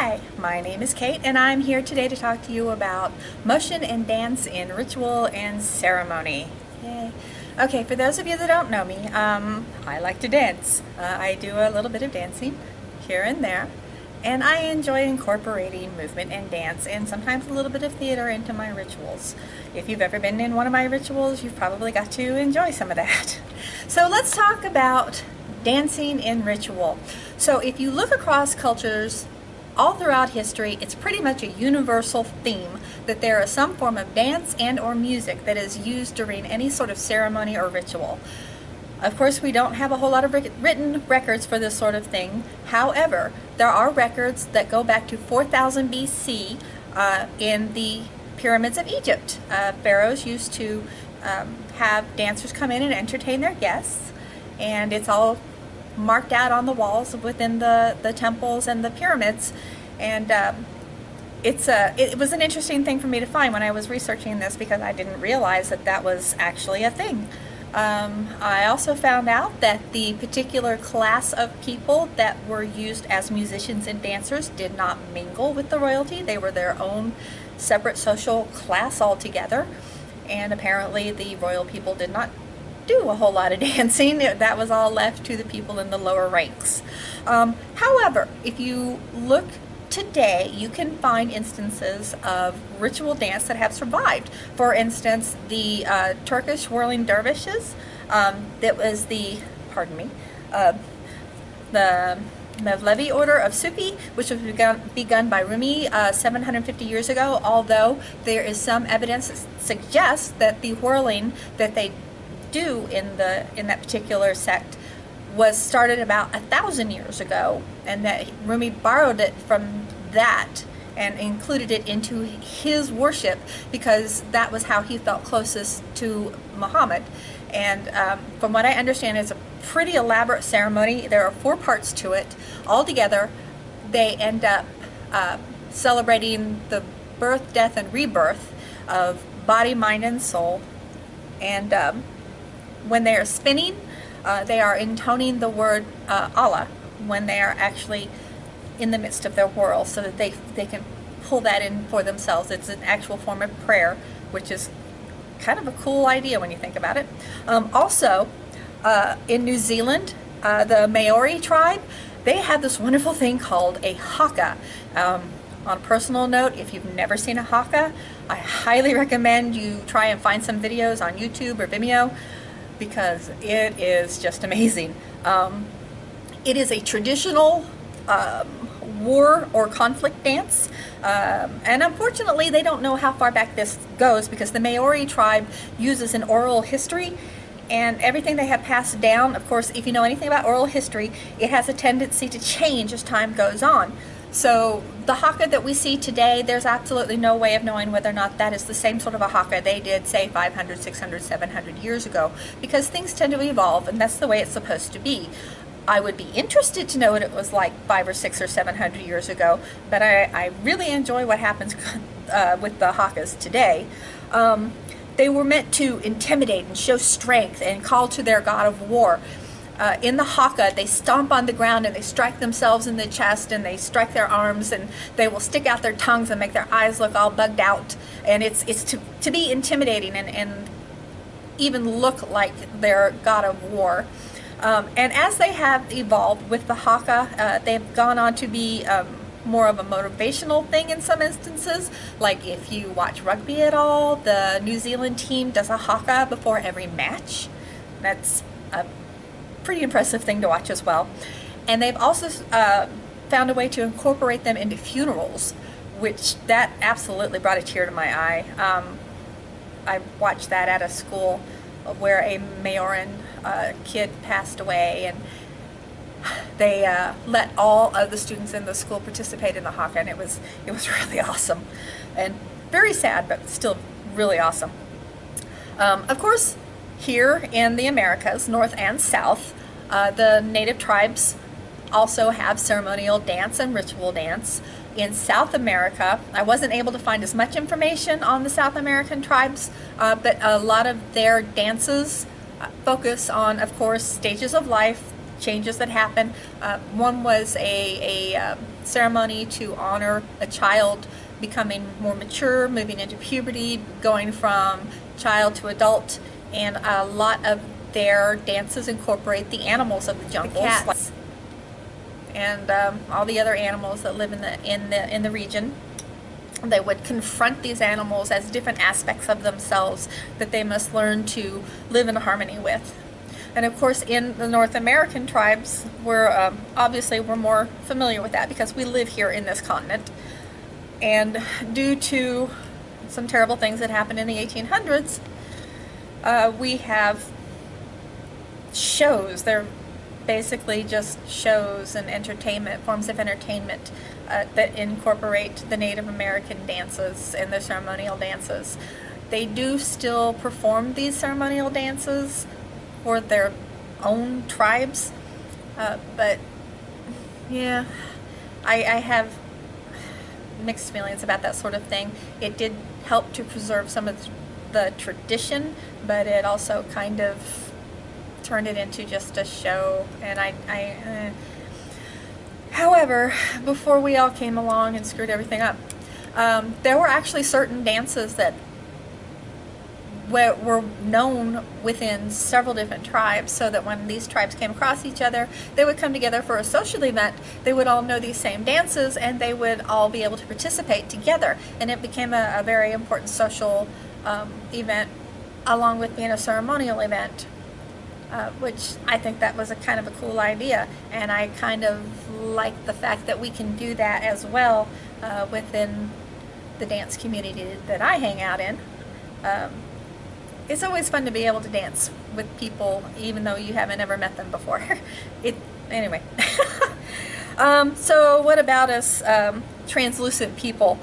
Hi, my name is Kate and I'm here today to talk to you about motion and dance in ritual and ceremony. Yay. Okay, for those of you that don't know me, I like to dance. I do a little bit of dancing here and there, and I enjoy incorporating movement and dance and sometimes a little bit of theater into my rituals. If you've ever been in one of my rituals, you've probably got to enjoy some of that. So let's talk about dancing in ritual. So if you look across cultures all throughout history, it's pretty much a universal theme that there is some form of dance and or music that is used during any sort of ceremony or ritual. Of course, we don't have a whole lot of written records for this sort of thing. However, there are records that go back to 4000 BC in the pyramids of Egypt. Pharaohs used to have dancers come in and entertain their guests, and it's all marked out on the walls within the temples and the pyramids. And it was an interesting thing for me to find when I was researching this, because I didn't realize that that was actually a thing. I also found out that the particular class of people that were used as musicians and dancers did not mingle with the royalty. They were their own separate social class altogether, and apparently the royal people did not do a whole lot of dancing. That was all left to the people in the lower ranks. However, if you look today, you can find instances of ritual dance that have survived. For instance, the Turkish whirling dervishes, that was the Mevlevi order of Sufi, which was begun by Rumi 750 years ago, although there is some evidence that suggests that the whirling that they do in that particular sect was started about 1,000 years ago, and that Rumi borrowed it from that and included it into his worship because that was how he felt closest to Muhammad. And from what I understand, it's a pretty elaborate ceremony. There are 4 parts to it. Altogether, they end up celebrating the birth, death, and rebirth of body, mind, and soul. And when they are spinning, they are intoning the word Allah when they are actually in the midst of their whirl, so that they can pull that in for themselves. It's an actual form of prayer, which is kind of a cool idea when you think about it. Also, in New Zealand, the Maori tribe, they have this wonderful thing called a haka. On a personal note, if you've never seen a haka, I highly recommend you try and find some videos on YouTube or Vimeo, because it is just amazing. It is a traditional war or conflict dance, and unfortunately they don't know how far back this goes, because the Maori tribe uses an oral history, and everything they have passed down, of course, if you know anything about oral history, it has a tendency to change as time goes on. So the haka that we see today, there's absolutely no way of knowing whether or not that is the same sort of a haka they did, say, 500, 600, 700 years ago, because things tend to evolve, and that's the way it's supposed to be. I would be interested to know what it was like 500 or 600 or 700 years ago, but I really enjoy what happens with the hakas today. They were meant to intimidate and show strength and call to their god of war. In the haka, they stomp on the ground and they strike themselves in the chest, and they strike their arms, and they will stick out their tongues and make their eyes look all bugged out. And it's to be intimidating and even look like their god of war. And as they have evolved with the haka, they've gone on to be more of a motivational thing in some instances. Like if you watch rugby at all, the New Zealand team does a haka before every match. That's a pretty impressive thing to watch as well. And they've also found a way to incorporate them into funerals, which that absolutely brought a tear to my eye. I watched that at a school where a Maoran kid passed away, and they let all of the students in the school participate in the haka, and it was really awesome and very sad, but still really awesome. Of course, here in the Americas, North and South, the native tribes also have ceremonial dance and ritual dance. In South America, I wasn't able to find as much information on the South American tribes, but a lot of their dances focus on, of course, stages of life, changes that happened. One was a ceremony to honor a child becoming more mature, moving into puberty, going from child to adult, and a lot of their dances incorporate the animals of the jungle, the cats, and all the other animals that live in the region. They would confront these animals as different aspects of themselves that they must learn to live in harmony with. And of course, in the North American tribes, we're more familiar with that because we live here in this continent. And due to some terrible things that happened in the 1800s, we have shows. They're basically just shows and entertainment, forms of entertainment that incorporate the Native American dances and the ceremonial dances. They do still perform these ceremonial dances for their own tribes, but yeah, I have mixed feelings about that sort of thing. It did help to preserve some of the tradition, but it also kind of turned it into just a show, and however, before we all came along and screwed everything up, there were actually certain dances that were known within several different tribes, so that when these tribes came across each other, they would come together for a social event. They would all know these same dances, and they would all be able to participate together, and it became a very important social event, along with being a ceremonial event, which I think that was a kind of a cool idea, and I kind of like the fact that we can do that as well within the dance community that I hang out in. It's always fun to be able to dance with people, even though you haven't ever met them before. Anyway. So what about us translucent people?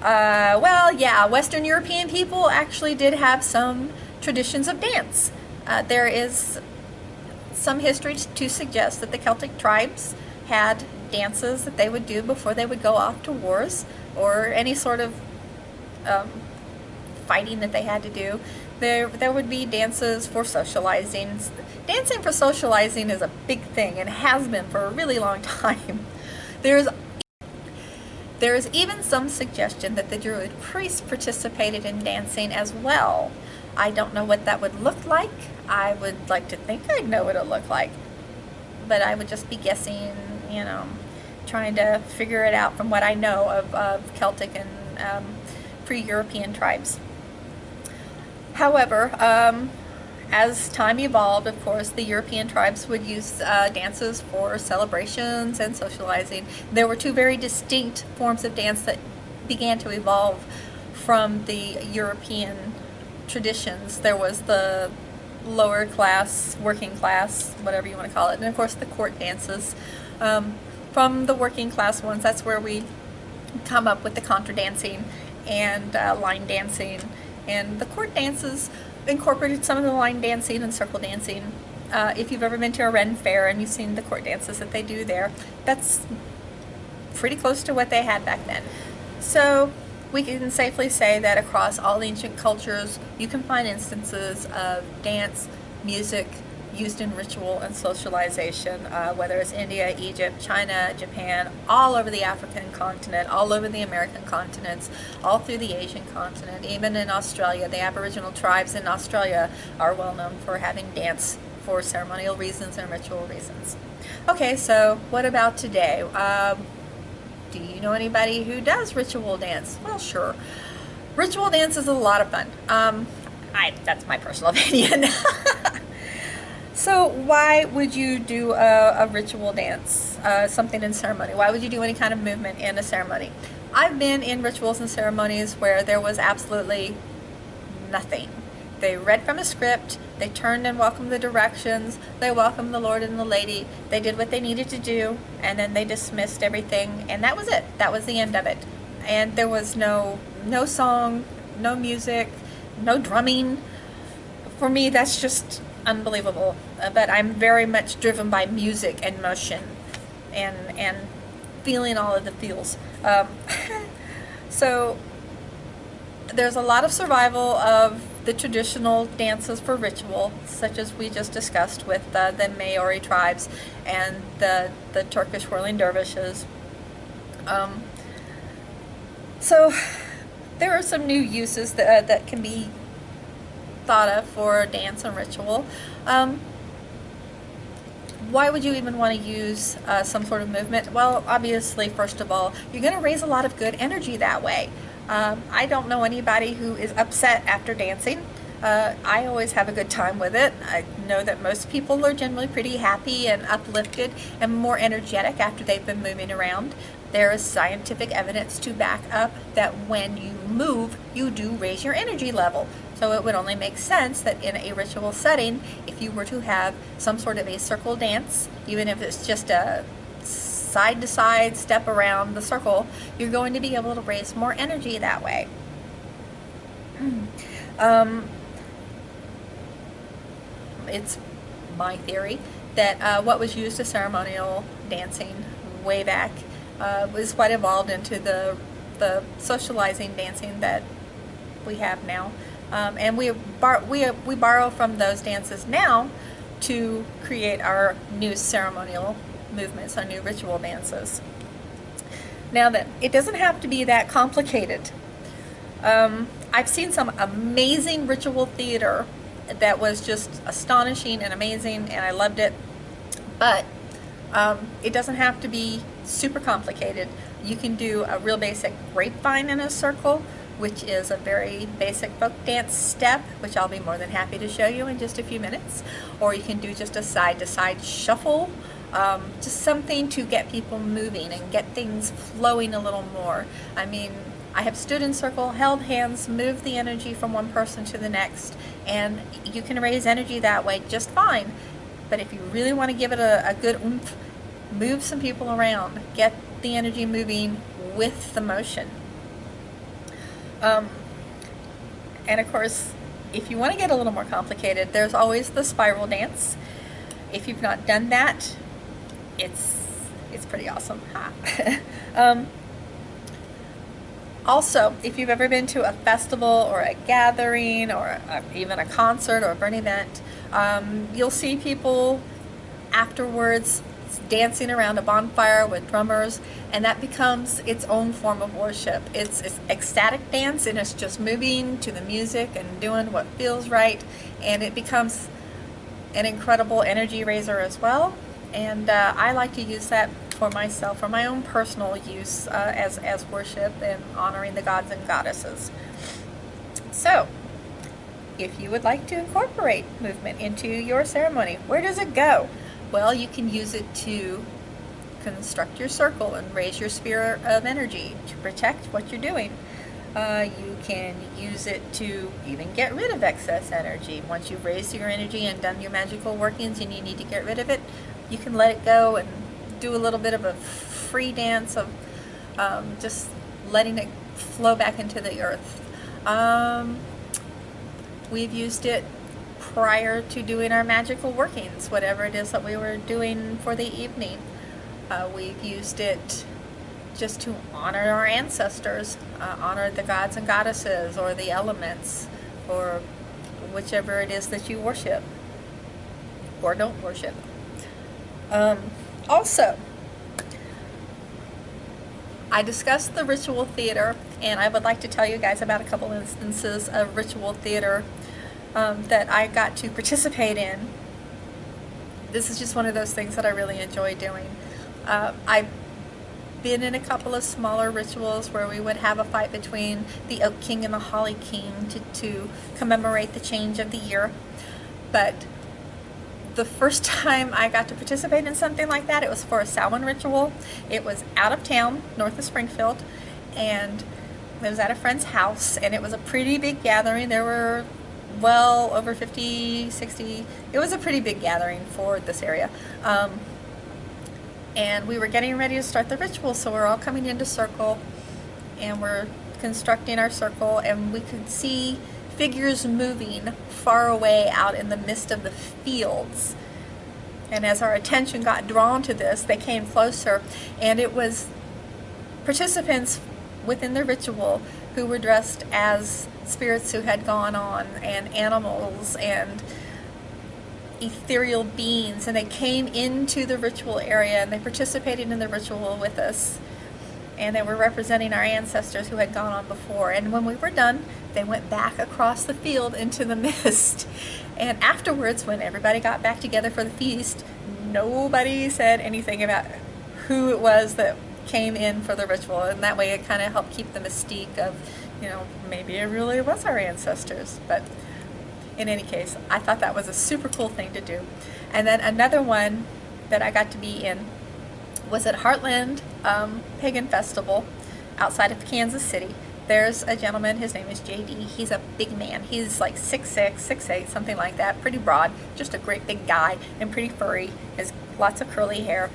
Well, yeah, Western European people actually did have some traditions of dance. There is some history to suggest that the Celtic tribes had dances that they would do before they would go off to wars or any sort of fighting that they had to do. There would be dances for socializing. Dancing for socializing is a big thing and has been for a really long time. There is even some suggestion that the Druid priests participated in dancing as well. I don't know what that would look like. I would like to think I'd know what it looked like, but I would just be guessing, trying to figure it out from what I know of Celtic and pre-European tribes. However, as time evolved, of course, the European tribes would use dances for celebrations and socializing. There were two very distinct forms of dance that began to evolve from the European traditions. There was the lower class, working class, whatever you want to call it, and of course the court dances. From the working class ones, that's where we come up with the contra dancing and line dancing. And the court dances incorporated some of the line dancing and circle dancing. If you've ever been to a Ren fair and you've seen the court dances that they do there, that's pretty close to what they had back then. So we can safely say that across all ancient cultures, you can find instances of dance, music, used in ritual and socialization, whether it's India, Egypt, China, Japan, all over the African continent, all over the American continents, all through the Asian continent, even in Australia. The Aboriginal tribes in Australia are well known for having dance for ceremonial reasons and ritual reasons. Okay, so what about today? Do you know anybody who does ritual dance? Well, sure. Ritual dance is a lot of fun. That's my personal opinion. So why would you do a ritual dance, something in ceremony? Why would you do any kind of movement in a ceremony? I've been in rituals and ceremonies where there was absolutely nothing. They read from a script, they turned and welcomed the directions, they welcomed the Lord and the Lady, they did what they needed to do, and then they dismissed everything, and that was it. That was the end of it. And there was no song, no music, no drumming. For me, that's just unbelievable. But I'm very much driven by music and motion and feeling all of the feels. So there's a lot of survival of the traditional dances for ritual, such as we just discussed with the Maori tribes and the Turkish whirling dervishes. So there are some new uses that can be thought of for dance and ritual. Why would you even want to use some sort of movement? Well, obviously, first of all, you're going to raise a lot of good energy that way. I don't know anybody who is upset after dancing. I always have a good time with it. I know that most people are generally pretty happy and uplifted and more energetic after they've been moving around. There is scientific evidence to back up that when you move, you do raise your energy level. So it would only make sense that in a ritual setting, if you were to have some sort of a circle dance, even if it's just a side-to-side step around the circle, you're going to be able to raise more energy that way. It's my theory that what was used as ceremonial dancing way back was what evolved into the socializing dancing that we have now. And we borrow from those dances now to create our new ceremonial movements, our new ritual dances. Now then, it doesn't have to be that complicated. I've seen some amazing ritual theater that was just astonishing and amazing, and I loved it. But it doesn't have to be super complicated. You can do a real basic grapevine in a circle, which is a very basic folk dance step, which I'll be more than happy to show you in just a few minutes. Or you can do just a side-to-side shuffle, just something to get people moving and get things flowing a little more. I mean, I have stood in circle, held hands, moved the energy from one person to the next, and you can raise energy that way just fine. But if you really want to give it a good oomph, move some people around, get the energy moving with the motion. And of course, if you want to get a little more complicated, there's always the spiral dance. If you've not done that, it's pretty awesome. Also, if you've ever been to a festival or a gathering or even a concert or an event, you'll see people afterwards dancing around a bonfire with drummers, and that becomes its own form of worship. It's ecstatic dance, and it's just moving to the music and doing what feels right, and it becomes an incredible energy raiser as well. And I like to use that for myself, for my own personal use as worship and honoring the gods and goddesses. So, if you would like to incorporate movement into your ceremony, where does it go? Well, you can use it to construct your circle and raise your sphere of energy to protect what you're doing. You can use it to even get rid of excess energy. Once you've raised your energy and done your magical workings and you need to get rid of it, you can let it go and do a little bit of a free dance of just letting it flow back into the earth. We've used it prior to doing our magical workings, whatever it is that we were doing for the evening. We've used it just to honor our ancestors, honor the gods and goddesses or the elements or whichever it is that you worship or don't worship. Also, I discussed the ritual theater, and I would like to tell you guys about a couple instances of ritual theater that I got to participate in. This is just one of those things that I really enjoy doing. I've been in a couple of smaller rituals where we would have a fight between the Oak King and the Holly King to commemorate the change of the year. But the first time I got to participate in something like that, it was for a Samhain ritual. It was out of town, north of Springfield, and it was at a friend's house, and it was a pretty big gathering. There were well over 50, 60. It was a pretty big gathering for this area. And we were getting ready to start the ritual, so we're all coming into circle, and we're constructing our circle, and we could see figures moving far away out in the midst of the fields. And as our attention got drawn to this, they came closer, and it was participants within the ritual who were dressed as spirits who had gone on, and animals and ethereal beings, and they came into the ritual area and they participated in the ritual with us, and they were representing our ancestors who had gone on before. And when we were done, they went back across the field into the mist. And afterwards, when everybody got back together for the feast, nobody said anything about who it was that came in for the ritual. And that way it kind of helped keep the mystique of, you know, maybe it really was our ancestors. But in any case, I thought that was a super cool thing to do. And then another one that I got to be in was at Heartland Pagan Festival outside of Kansas City. There's a gentleman, his name is JD. He's a big man. He's like 6'6", 6'8", something like that, pretty broad, just a great big guy, and pretty furry, has lots of curly hair.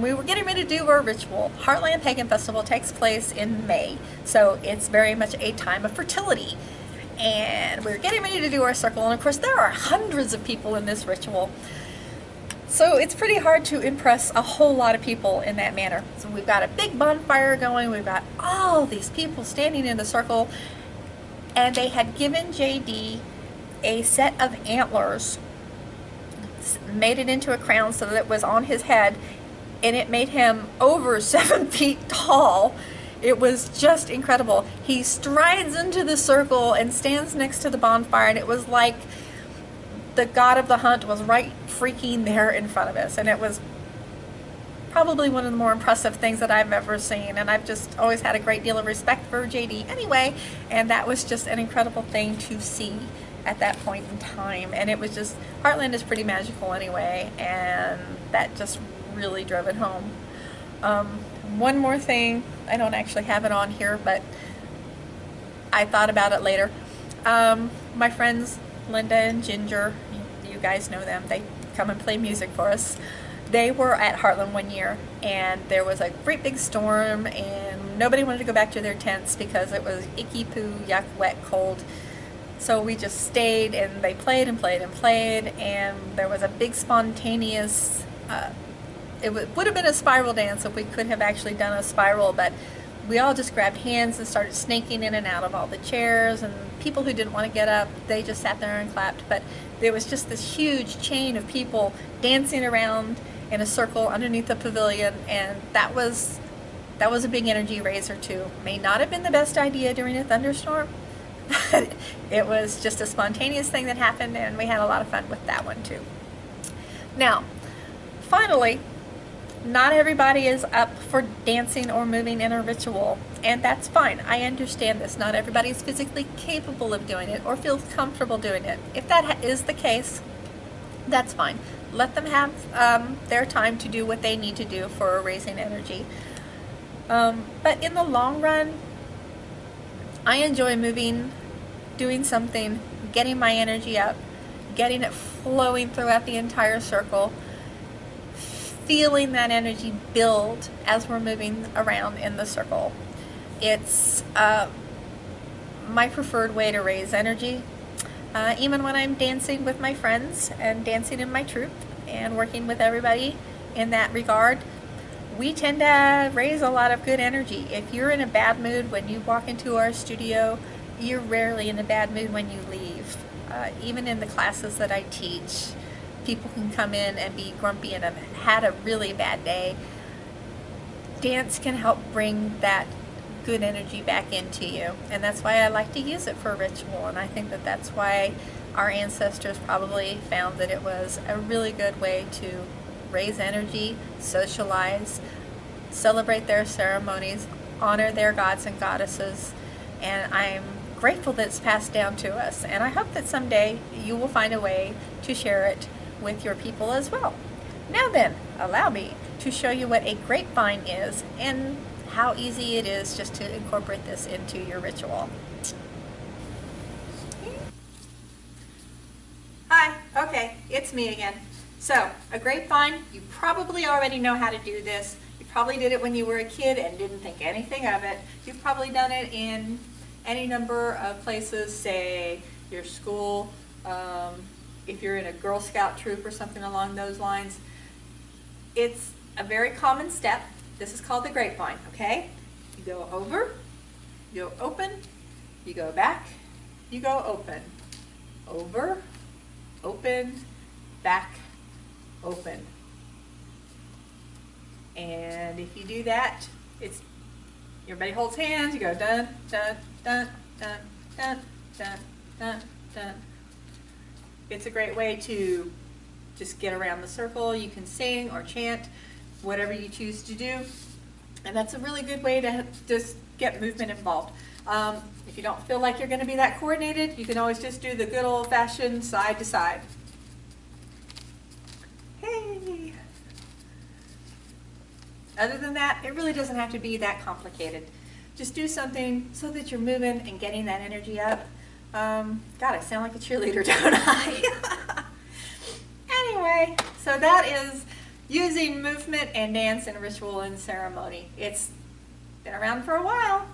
We were getting ready to do our ritual. Heartland Pagan Festival takes place in May, so it's very much a time of fertility. And we were getting ready to do our circle, and of course there are hundreds of people in this ritual. So it's pretty hard to impress a whole lot of people in that manner. So we've got a big bonfire going, we've got all these people standing in the circle, and they had given JD a set of antlers, made it into a crown so that it was on his head, and it made him over 7 feet tall. It was just incredible. He strides into the circle and stands next to the bonfire, and it was like the god of the hunt was right freaking there in front of us. And it was probably one of the more impressive things that I've ever seen. And I've just always had a great deal of respect for JD anyway. And that was just an incredible thing to see at that point in time. And it was just, Heartland is pretty magical anyway. And that just really drove it home. One more thing, I don't actually have it on here, but I thought about it later. My friends Linda and Ginger, you guys know them, they come and play music for us. They were at Heartland one year, and there was a great big storm, and nobody wanted to go back to their tents because it was icky poo, yuck, wet, cold. So we just stayed, and they played and played and played, and there was a big spontaneous, it would have been a spiral dance if we could have actually done a spiral, but we all just grabbed hands and started snaking in and out of all the chairs, and people who didn't want to get up, they just sat there and clapped. But there was just this huge chain of people dancing around in a circle underneath the pavilion, and that was a big energy raiser too. May not have been the best idea during a thunderstorm, but it was just a spontaneous thing that happened, and we had a lot of fun with that one too. Now, finally, not everybody is up for dancing or moving in a ritual, and that's fine. I understand this. Not everybody is physically capable of doing it or feels comfortable doing it. If that is the case, that's fine. Let them have their time to do what they need to do for raising energy. But in the long run, I enjoy moving, doing something, getting my energy up, getting it flowing throughout the entire circle, feeling that energy build as we're moving around in the circle. It's my preferred way to raise energy. Even when I'm dancing with my friends and dancing in my troupe and working with everybody in that regard, we tend to raise a lot of good energy. If you're in a bad mood when you walk into our studio, you're rarely in a bad mood when you leave. Even in the classes that I teach, people can come in and be grumpy and have had a really bad day. Dance can help bring that good energy back into you, and that's why I like to use it for ritual. And I think that that's why our ancestors probably found that it was a really good way to raise energy, socialize, celebrate their ceremonies, honor their gods and goddesses. And I'm grateful that it's passed down to us, and I hope that someday you will find a way to share it with your people as well. Now then, allow me to show you what a grapevine is and how easy it is just to incorporate this into your ritual. Hi, okay, it's me again. So, a grapevine, you probably already know how to do this. You probably did it when you were a kid and didn't think anything of it. You've probably done it in any number of places, say your school, if you're in a Girl Scout troop or something along those lines. It's a very common step. This is called the grapevine, okay? You go over, You go open, you go back, you go open. Over, open, back, open. And if you do that, everybody holds hands, you go dun, dun, dun, dun, dun, dun, dun, dun. It's a great way to just get around the circle. You can sing or chant, whatever you choose to do. And that's a really good way to just get movement involved. If you don't feel like you're going to be that coordinated, you can always just do the good old-fashioned side to side. Hey! Other than that, it really doesn't have to be that complicated. Just do something so that you're moving and getting that energy up. God, I sound like a cheerleader, don't I? Anyway, so that is using movement and dance and ritual and ceremony. It's been around for a while.